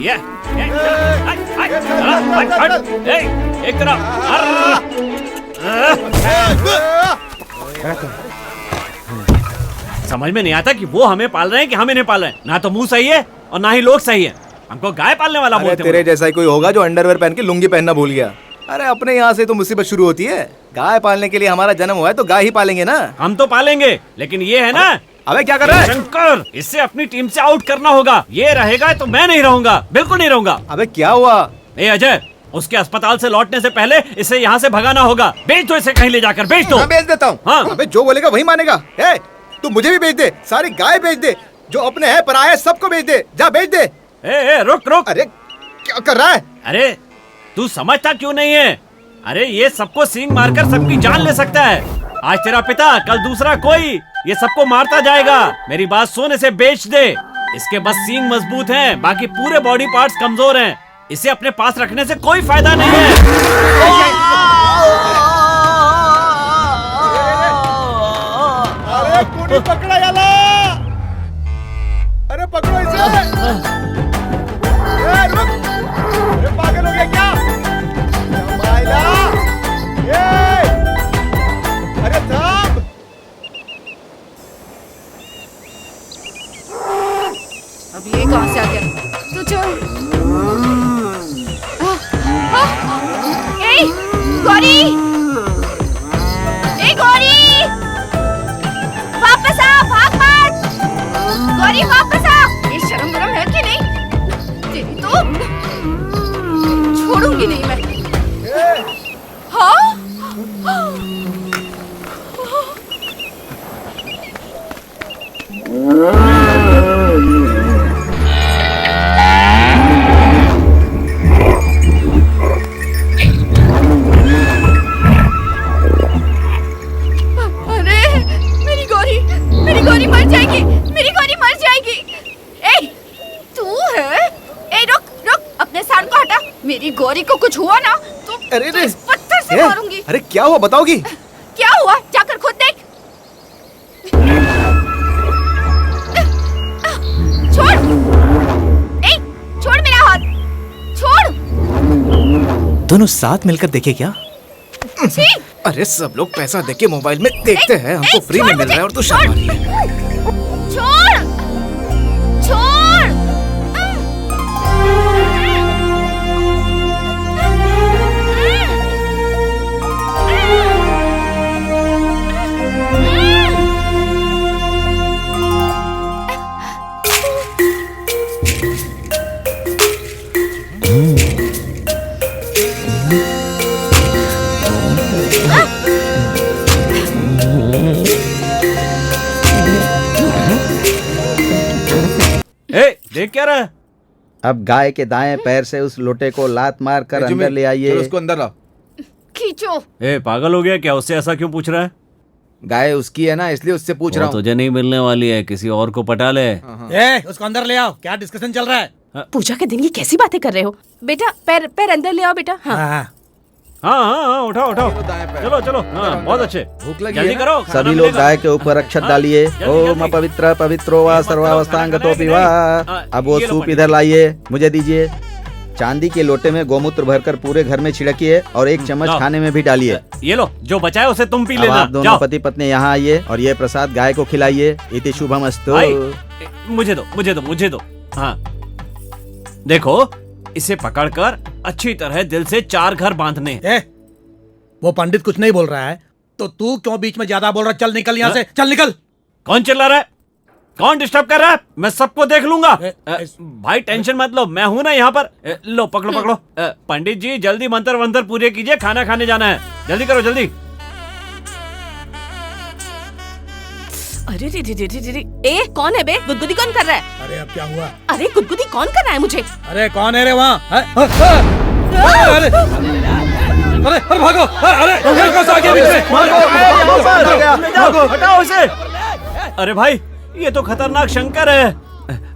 ये एक तरफ। समझ में नहीं आता कि वो हमें पाल रहे हैं कि हम इन्हें पाल रहे हैं। ना तो मुंह सही है और ना ही लोग सही है। हमको गाय पालने वाला बोलते हैं। तेरे जैसा ही कोई होगा जो अंडरवेयर पहन के लुंगी पहनना भूल गया। अरे अपने यहाँ से तो मुसीबत शुरू होती है। गाय पालने के लिए हमारा जन्म हुआ है तो गाय ही पालेंगे ना। हम तो पालेंगे, लेकिन ये है ना। अबे क्या कर रहा है शंकर? इससे अपनी टीम से आउट करना होगा। ये रहेगा तो मैं नहीं रहूंगा, बिल्कुल नहीं रहूंगा। अबे क्या हुआ? ए अजय, उसके अस्पताल से लौटने से पहले इसे यहाँ से भगाना होगा। बेच दो इसे, कहीं ले जाकर बेच दो। मैं बेच देता हूँ। हाँ। अबे जो बोलेगा वही मानेगा। ए, तू मुझे भी बेच दे, सारी गाय बेच दे, जो अपने है पराये है सबको बेच दे। जा बेच दे। ए, रुक रुक। अरे क्या कर रहा है? अरे तू समझता क्यों नहीं है? अरे ये सबको सींग मारकर सबकी जान ले सकता है। आज तेरा पिता, कल दूसरा कोई, ये सबको मारता जाएगा। मेरी बात सुन, इसे बेच दे। इसके बस सींग मजबूत हैं, बाकी पूरे बॉडी पार्ट्स कमजोर हैं। इसे अपने पास रखने से कोई फायदा नहीं है। अरे कुनी पकड़ा याला। अरे पकड़ो इसे। ए, रुक। अरे पागल हो गया क्या? माइला। ए, अरे थाम। अब ये कहाँ से आ गया? तू चल। ए, गौरी! ए, गौरी! वापस आ, भाग मत! गौरी वापस आ! ये शर्म वरम है कि नहीं? तेरी तो छोड़ूंगी नहीं मैं। हाँ? मेरी गौरी मर जाएगी। मेरी गौरी मर जाएगी। ए, तू है? ए, रुक रुक, अपने सर को हटा। मेरी गौरी को कुछ हुआ ना तो इस पत्थर से मारूंगी। अरे क्या हुआ बताओगी? क्या हुआ? जाकर खुद देख। छोड़। ए, छोड़ मेरा हाथ। छोड़। दोनों साथ मिलकर देखे क्या? छी! अरे सब लोग पैसा देके मोबाइल में देखते हैं, हमको फ्री में मिल रहा है और तू शर्मा रही है। छोड़! छोड़! देख क्या रहा है? अब गाय के दाएं पैर से उस लोटे को लात मार कर अंदर ले आइए। उसको अंदर लाओ। खींचो। ए, पागल हो गया क्या? उससे ऐसा क्यों पूछ रहा है? गाय उसकी है ना, इसलिए उससे पूछ रहा हूँ। तुझे नहीं मिलने वाली है, किसी और को पटा ले। उसको अंदर ले आओ। क्या डिस्कशन चल रहा है? पूजा के दिन ये कैसी बातें कर रहे हो? बेटा पैर अंदर ले आओ बेटा। हाँ हाँ, उठाओ उठाओ। चलो चलो। हाँ, बहुत अच्छे। भूख लगी जल्दी है करो। सभी लोग गाय के ऊपर अक्षत डालिए। ओम पवित्र पवित्रो वा सर्वावस्थांगतोपि वा। अब वो सूप इधर लाइए, मुझे दीजिए। चांदी के लोटे में गोमूत्र भरकर पूरे घर में छिड़किए और एक चम्मच खाने में भी डालिए। ये लो, जो बचा है उसे तुम पी लेना। आप दोनों पति पत्नी यहाँ आइए और ये प्रसाद गाय को खिलाइए। इति शुभमस्तु। मुझे दो। हाँ, देखो, इसे पकड़कर अच्छी तरह दिल से 4 घर बांधने। वो पंडित कुछ नहीं बोल रहा है तो तू क्यों बीच में ज्यादा बोल रहा? चल निकल यहाँ से, चल निकल। कौन चिल्ला रहा है? कौन डिस्टर्ब कर रहा है? मैं सबको देख लूंगा। भाई टेंशन मत लो, मैं हूं ना यहाँ पर। लो पकड़ो। पंडित जी जल्दी मंत्र वंत्र पूरे कीजिए, खाना खाने जाना है। जल्दी करो जल्दी। अरे रे, ए कौन है बे? गुदगुदी कौन कर रहा है? अरे अब क्या हुआ? अरे गुदगुदी कौन कर रहा है मुझे? अरे कौन है रे वहाँ? अरे भागो! अरे हटाओ इसे। अरे भाई, ये तो खतरनाक शंकर है।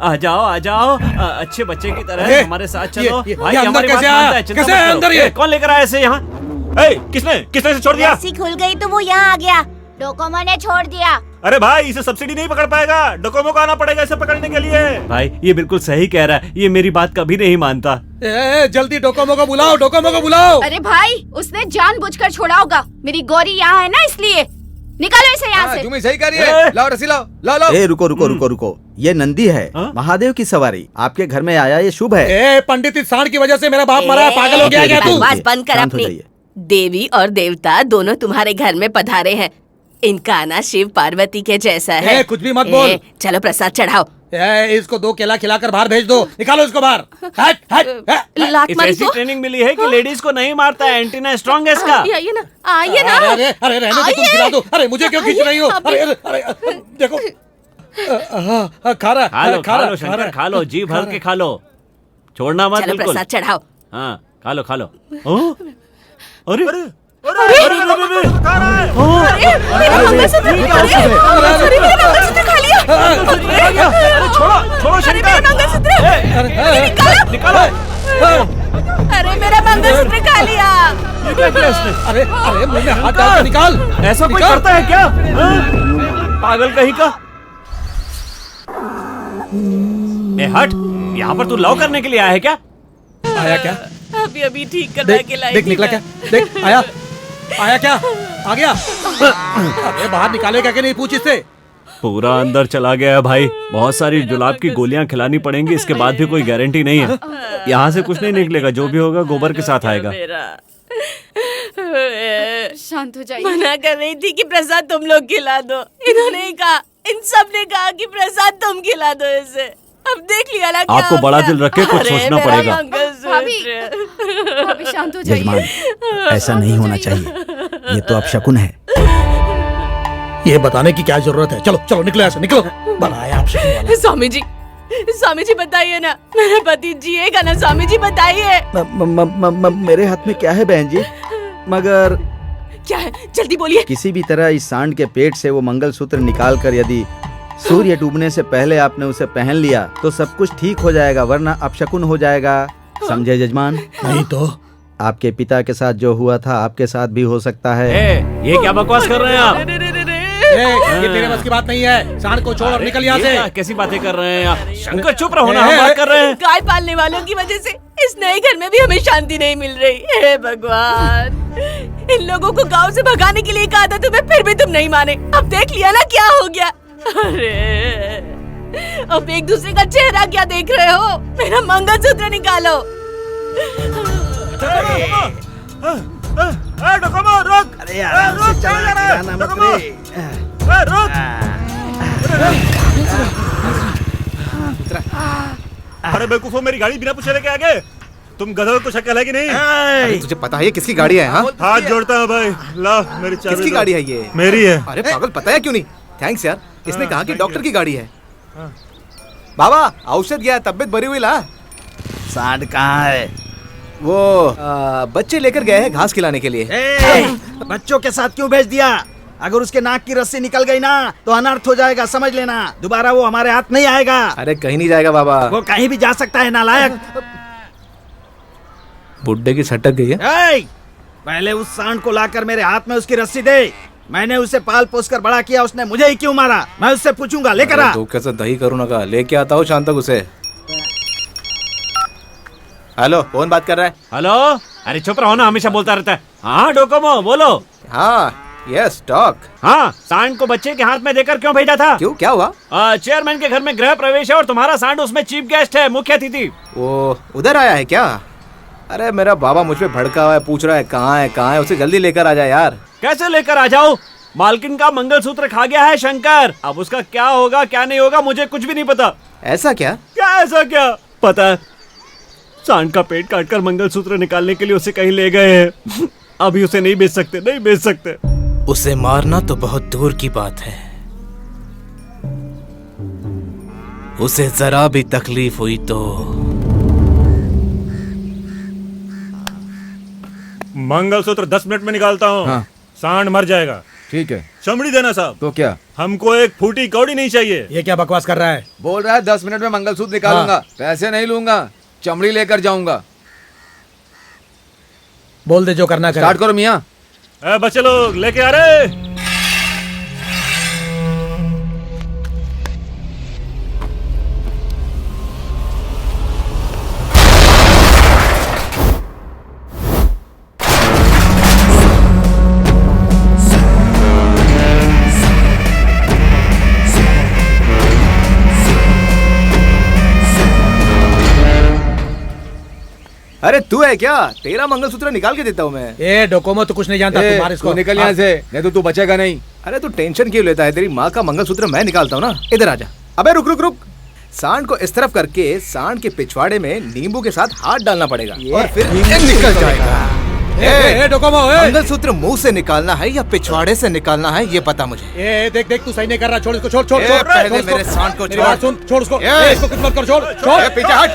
आ जाओ। अच्छे बच्चे की तरह हमारे साथ चलो। भाई हमारी बात मानता है, चिंता मत करो। अंदर ये कौन लेकर आया इसे यहाँ? किसने से छोड़ दिया? रस्सी खुल गई तो वो यहाँ आ गया। डोकोमो ने छोड़ दिया। अरे भाई इसे सब्सिडी नहीं पकड़ पाएगा, डोकोमो को आना पड़ेगा इसे पकड़ने के लिए। भाई ये बिल्कुल सही कह रहा है, ये मेरी बात कभी नहीं मानता। जल्दी डोकोमो को बुलाओ, डोकोमो को बुलाओ। अरे भाई उसने जानबूझकर छोड़ा होगा, मेरी गौरी यहाँ है ना इसलिए। निकालो इसे यहाँ से। जुमी सही कह रही है, लाओ रस्सी लाओ, लाओ लाओ। ए रुको रुको रुको रुको, ये नंदी है, महादेव की सवारी आपके घर में आया, ये शुभ है। ए पंडित, इस सांड की वजह से मेरा बाप मरा है, पागल हो गया क्या तू? बकवास बंद कर शांत हो अपनी। जाइए। देवी और देवता दोनों तुम्हारे घर में पधारे हैं। इनका आना शिव पार्वती के जैसा है। ए, कुछ भी मत बोल। चलो प्रसाद चढ़ाओ। इसको 2 केला खिलाकर बाहर भेज दो, निकालो इसको बाहर। हट हट हट। लात इसे मारी ऐसी तो। ट्रेनिंग मिली है कि लेडीज को नहीं मारता है, एंटीना स्ट्रॉन्ग है इसका। आइए ना, आइए ना। अरे अरे अरे रहने दो, तुम खिला दो। अरे मुझे क्यों खींच रही हो? अरे अरे अरे देखो, खा रहा खा लो, खा लो शंकर, खा लो, जी भर के खा लो, छोड़ना मत चलो बिल्कुल। प्रसाद चढ़ाओ। हाँ खा लो खा लो। ओ, अरे अरे मेरा मंगलसूत्र, अरे मेरा मंगलसूत्र खा लिया। छोड़ो छोड़ो शंकर, निकालो। अरे मेरा मंगलसूत्र खा लिया। ये क्या किया इसने? अरे अरे मुंह में हाथ डाल के निकाल। ऐसा कोई निकाल। करता है क्या? हाँ? पागल कहीं का। ए हट, यहाँ पर तू लव करने के लिए आया है क्या? आया क्या? अभी अभी ठीक करवा के लाई देख थी निकला मैं। क्या? देख आया, आया क्या? आ गया। अरे बाहर निकालेगा कि नहीं, पूछ इससे। पूरा अंदर चला गया है भाई, बहुत सारी जुलाब की गोलियां खिलानी पड़ेंगी, इसके बाद भी कोई गारंटी नहीं है। यहाँ से कुछ नहीं निकलेगा, जो भी होगा गोबर के साथ आएगा। शांत हो जाइए। मना कर रही थी कि प्रसाद तुम लोग खिला दो, इन्होंने ही कहा, इन सब ने कहा कि प्रसाद तुम खिला दो इसे। अब देख लिया ना क्या आपको हो बड़ा गया। दिल रख के कुछ अरे सोचना मेरा पड़ेगा। मंगलसूत्र। भाभी शांत हो जाइए। यजमान, ऐसा नहीं होना चाहिए, ये तो अपशकुन है। ये बताने की क्या जरूरत है? चलो चलो निकलो ऐसे, निकलो। बनाया आप शकुन वाला। स्वामी जी बताइए ना, मेरा पति जिएगा ना? स्वामी जी बताइए। मेरे हाथ में क्या है बहन जी? मगर क्या है, जल्दी बोलिए। किसी भी तरह इस सांड के पेट से वो मंगलसूत्र निकाल कर यदि सूर्य डूबने से पहले आपने उसे पहन लिया तो सब कुछ ठीक हो जाएगा, वरना अपशकुन हो जाएगा। समझे जजमान? नहीं तो आपके पिता के साथ जो हुआ था आपके साथ भी हो सकता है। ये क्या बकवास कर रहे हैं आप? ये तेरे बस की बात नहीं है। सांड को छोड़ और निकल यहाँ ये से। क्या- कैसी बातें कर रहे हैं आप? शंकर चुप रहो ना, हम बात कर रहे हैं। गाय पालने वालों की वजह से इस नए घर में भी हमें शांति नहीं मिल रही। हे भगवान, इन लोगों को गांव से भगाने के लिए कहा था तुम्हें, फिर भी तुम नहीं माने। अब देख लिया ना क्या हो गया। अरे अब एक दूसरे का चेहरा क्या देख रहे हो? मेरा मंगलसूत्र निकालो। डोकोमो रोक। अरे आराम से चला, गिराना मत रे। रोक। अरे बेवकूफो, मेरी गाड़ी बिना पूछे लेके आ गए। तुम गधों को शक्ल है कि नहीं? अरे तुझे पता है ये किसकी गाड़ी है? हाँ, हाथ जोड़ता हूँ भाई, ला मेरी चाबी किसकी दो। गाड़ी है ये? मेरी है। अरे पागल, पता है क्यों नहीं? थैंक्स यार, इसने कहा कि डॉक्टर की गाड़ी है। बाबा औषध गया, तबीयत भरी हुई ला। सांड कहाँ है? वो बच्चे लेकर गए हैं घास खिलाने के लिए। बच्चों के साथ क्यों भेज दिया? अगर उसके नाक की रस्सी निकल गई ना तो अनर्थ हो जाएगा, समझ लेना। दोबारा वो हमारे हाथ नहीं आएगा। अरे कहीं नहीं जाएगा बाबा, वो कहीं भी जा सकता है, नालायक। बुड्ढे की सटक गई है। पहले उस सांड को लाकर मेरे हाथ में उसकी रस्सी दे। मैंने उसे पाल पोस कर बड़ा किया, उसने मुझे ही क्यों मारा? मैं उससे पूछूंगा, लेकर आ। धोखे से दही करूँ ना का, लेके आता हूँ शाम तक उसे। हेलो, कौन बात कर रहा है? हेलो, अरे चुप रहो ना, हमेशा बोलता रहता है। हाँ डोकोमो बोलो। हाँ यस टॉक। हाँ, सांड को बच्चे के हाथ में देकर क्यों भेजा था? क्यों, क्या हुआ? चेयरमैन के घर में गृह प्रवेश है और तुम्हारा सांड उसमें चीफ गेस्ट है, मुख्य अतिथि। वो उधर आया है क्या? अरे मेरा बाबा मुझ पे भड़का हुआ है, पूछ रहा है कहाँ है, उसे जल्दी लेकर आ जा यार। कैसे लेकर आ जाओ? मालकिन का मंगलसूत्र खा गया है शंकर, अब उसका क्या होगा क्या नहीं होगा मुझे कुछ भी नहीं पता। ऐसा क्या? क्या ऐसा क्या? पता है, सांड का पेट काटकर मंगलसूत्र निकालने के लिए उसे कहीं ले गए हैं। अभी उसे नहीं बेच सकते, नहीं बेच सकते। उसे मारना तो बहुत दूर की बात है, उसे जरा भी तकलीफ हुई तो मंगलसूत्र 10 मिनट में निकालता हूँ। हाँ। सांड मर जाएगा। ठीक है, चमड़ी देना साहब। तो क्या हमको एक फूटी कौड़ी नहीं चाहिए। ये क्या बकवास कर रहा है? बोल रहा है? 10 मिनट में मंगलसूत्र निकालूंगा। पैसे नहीं लूंगा, चमड़ी लेकर जाऊंगा। बोल दे जो करना कर। स्टार्ट करो मियाँ। बच्चे लोग लेके आ रहे। अरे तू है क्या? तेरा मंगलसूत्र निकाल के देता हूँ मैं। ए डोकोमो तो कुछ नहीं जानता, ए, तू मार इसको। तू निकल यहाँ से, नहीं तो तू बचेगा नहीं। अरे तू टेंशन क्यों लेता है? तेरी माँ का मंगलसूत्र मैं निकालता हूँ ना। इधर आजा। अबे रुक रुक रुक। सांड को इस तरफ करके सांड के पिछवाड़े में नींबू के साथ हाथ डालना पड़ेगा और फिर ये निकल जाएगा। ए डोकोमो, ए मंगलसूत्र मुंह से निकालना है या पिछवाड़े से निकालना है ये पता मुझे। ए देख देख, तू सही नहीं कर रहा, छोड़ इसको, छोड़ छोड़ ए, छोड़। पहले छोड़ इसको। मेरे सांड को मेरी छोड़। बात सुन, छोड़ इसको। ए, इसको कुछ मत कर, छोड़ छोड़। ए, पीछे हट।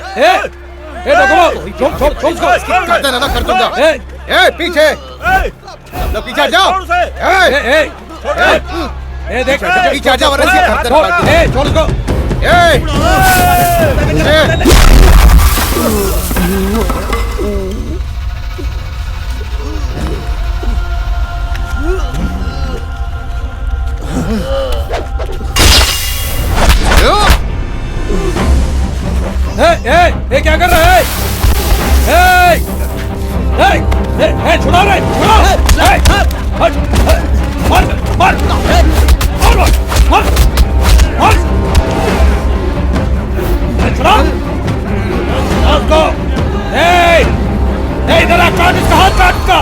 ए डोकोमो, छोड़ छोड़ छोड़ इसको। करते ना कर दूंगा। ए ए पीछे लो, पीछे हट जाओ। ए ए ए देख, पीछे हट जाओ वरना इसके घर छोड़, तरफ। ए छोड़ इसको। ए क्या कर रहा है? ए छुड़ाओ रे, छुड़ाओ। मार मार मार मार मार, छुड़ाओ उसको। ए इधर आ, काट इसका हाथ, काट इसका।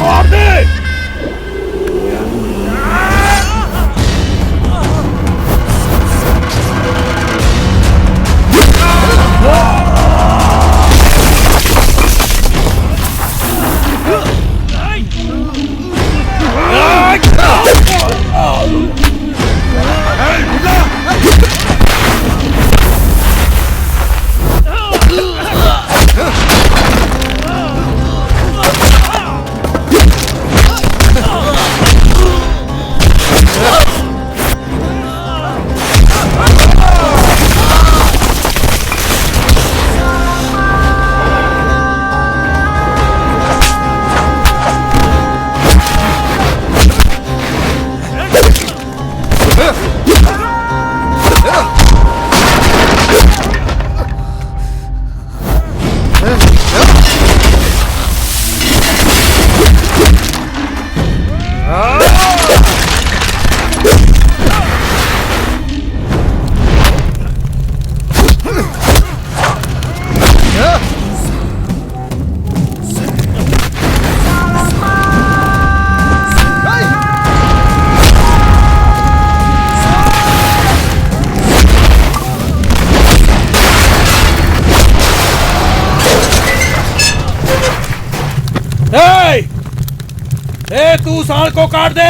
मार दे। ए तू सांड को काट दे।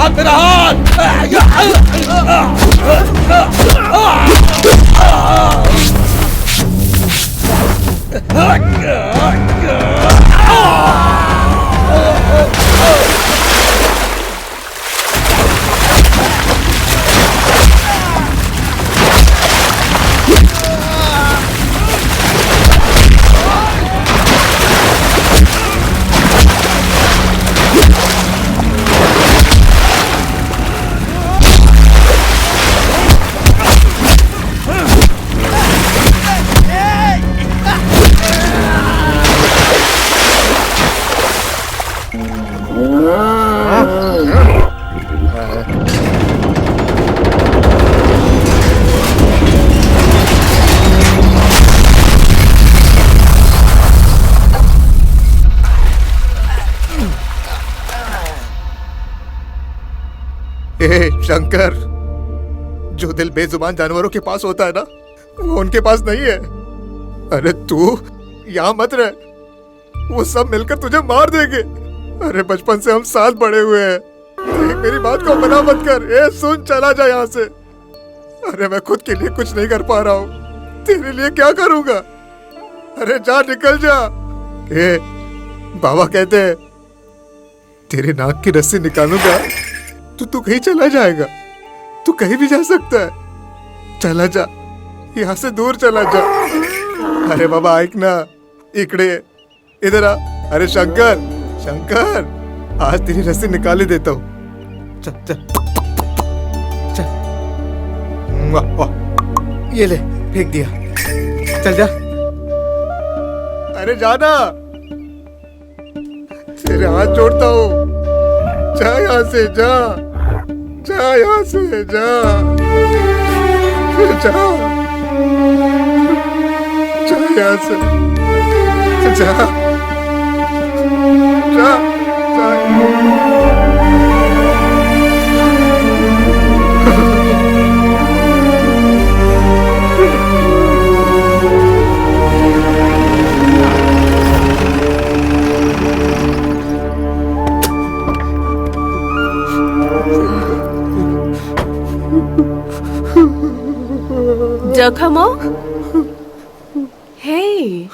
हाथ मेरा शंकर, जो दिल बेजुबान जानवरों के पास होता है ना, वो उनके पास नहीं है। अरे तू यहाँ मत रह, वो सब मिलकर तुझे मार देंगे। अरे बचपन से हम साथ बड़े हुए हैं, देख मेरी बात को मना मत कर। ए सुन, चला जा यहाँ से। अरे मैं खुद के लिए कुछ नहीं कर पा रहा हूँ, तेरे लिए क्या करूँगा? अरे जा, निकल जा। ए बाबा कहते हैं तेरे नाक की रस्सी निकालूंगा तो तू कहीं चला जाएगा। तू कहीं भी जा सकता है, चला जा, यहाँ से दूर चला जा। अरे बाबा ऐक ना, इकडे इधर आ। अरे शंकर, शंकर, आज तेरी रस्सी निकाल ही देता हूँ। चल चल चल। वाह वाह, ये ले फेंक दिया। चल जा। अरे जाना, तेरे हाथ जोड़ता हूँ, जा यहाँ से जा, जा यहाँ से जा, जा, जा यहाँ से जा, जा, जा। Giacomo? Hey,